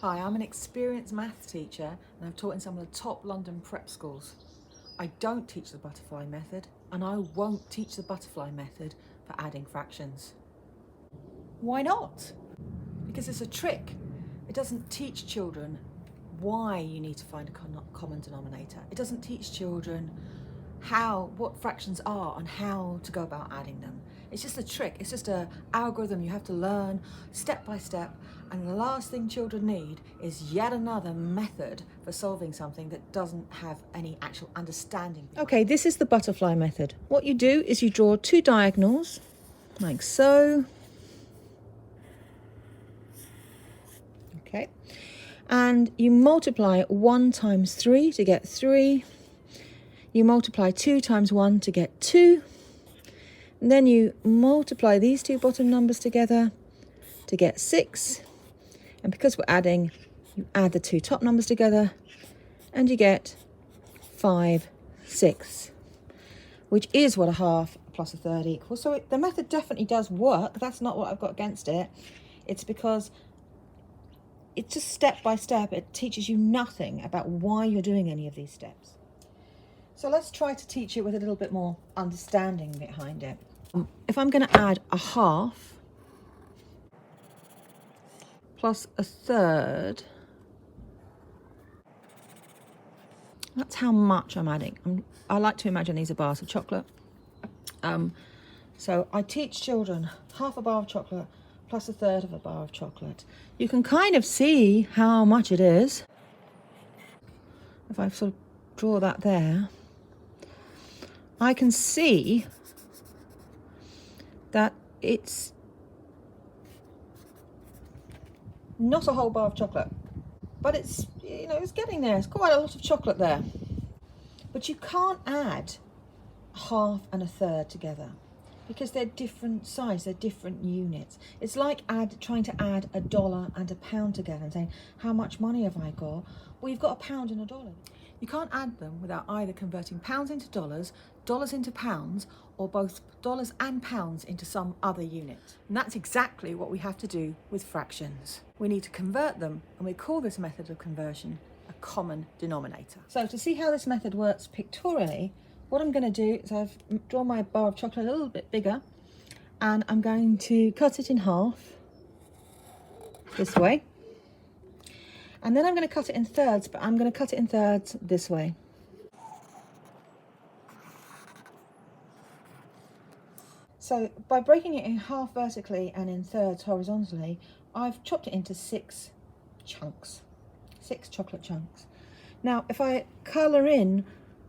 Hi, I'm an experienced maths teacher and I've taught in some of the top London prep schools. I don't teach the butterfly method and I won't teach the butterfly method for adding fractions. Why not? Because it's a trick. It doesn't teach children why you need to find a common denominator. It doesn't teach children what fractions are and how to go about adding them. It's just a trick. It's just an algorithm you have to learn step by step, and the last thing children need is yet another method for solving something that doesn't have any actual understanding. Okay, this is the butterfly method. What you do is you draw two diagonals, like so. Okay, and you multiply 1 times 3 to get 3. You multiply 2 times 1 to get 2. And then you multiply these two bottom numbers together to get 6. And because we're adding, you add the two top numbers together and you get 5, 6, which is what a half plus a third equals. So the method definitely does work. That's not what I've got against it. It's because it's just step by step. It teaches you nothing about why you're doing any of these steps. So let's try to teach it with a little bit more understanding behind it. If I'm going to add a half plus a third, that's how much I'm adding. I like to imagine these are bars of chocolate. So I teach children half a bar of chocolate plus a third of a bar of chocolate. You can kind of see how much it is. If I sort of draw that there, I can see that it's not a whole bar of chocolate, but it's, it's getting there. It's quite a lot of chocolate there. But you can't add half and a third together because they're different size, they're different units. It's like trying to add a dollar and a pound together and saying, how much money have I got? Well, you've got a pound and a dollar. You can't add them without either converting pounds into dollars, dollars into pounds, or both dollars and pounds into some other unit. And that's exactly what we have to do with fractions. We need to convert them, and we call this method of conversion a common denominator. So to see how this method works pictorially, what I'm going to do is I've drawn my bar of chocolate a little bit bigger, and I'm going to cut it in half this way. And then I'm going to cut it in thirds, but I'm going to cut it in thirds this way. So by breaking it in half vertically and in thirds horizontally, I've chopped it into 6 chunks, 6 chocolate chunks. Now, if I colour in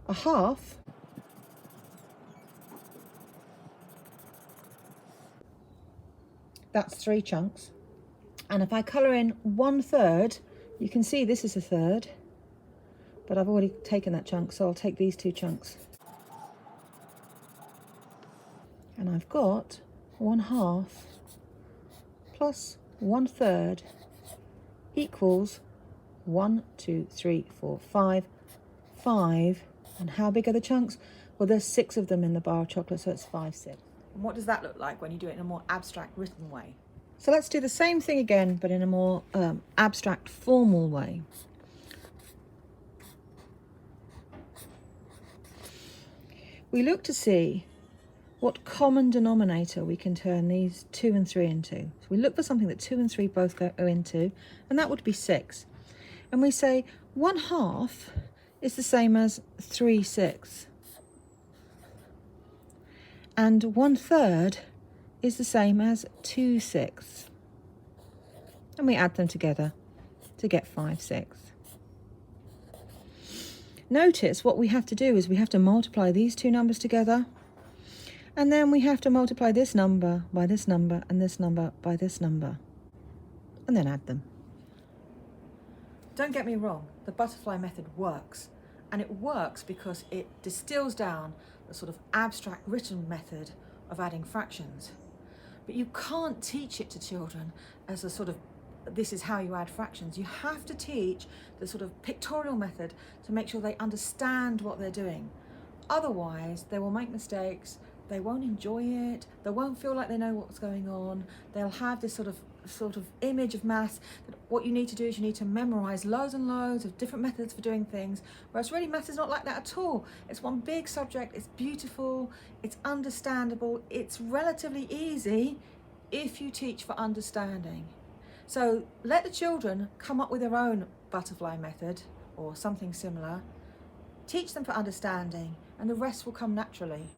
a half, that's 3 chunks. And if I colour in 1/3, you can see this is a third, but I've already taken that chunk, so I'll take these 2 chunks. And I've got 1/2 plus 1/3 equals 1, 2, 3, 4, 5. 5. And how big are the chunks? Well, there's 6 of them in the bar of chocolate, so it's 5, 6. And what does that look like when you do it in a more abstract written way? So let's do the same thing again, but in a more abstract, formal way. We look to see what common denominator we can turn these 2 and 3 into. So we look for something that 2 and 3 both go into, and that would be 6. And we say 1/2 is the same as 3/6. And 1/3 is the same as 2/6. And we add them together to get 5, 6. Notice what we have to do is we have to multiply these two numbers together, and then we have to multiply this number by this number and this number by this number, and then add them. Don't get me wrong, the butterfly method works. And it works because it distills down the sort of abstract written method of adding fractions. But you can't teach it to children as a sort of, this is how you add fractions. You have to teach the sort of pictorial method to make sure they understand what they're doing. Otherwise, they will make mistakes, they won't enjoy it, they won't feel like they know what's going on, they'll have this sort of sort of image of maths that what you need to do is you need to memorize loads and loads of different methods for doing things, whereas really maths is not like that at all. It's one big subject, it's beautiful, it's understandable, it's relatively easy if you teach for understanding. So let the children come up with their own butterfly method or something similar, teach them for understanding, and the rest will come naturally.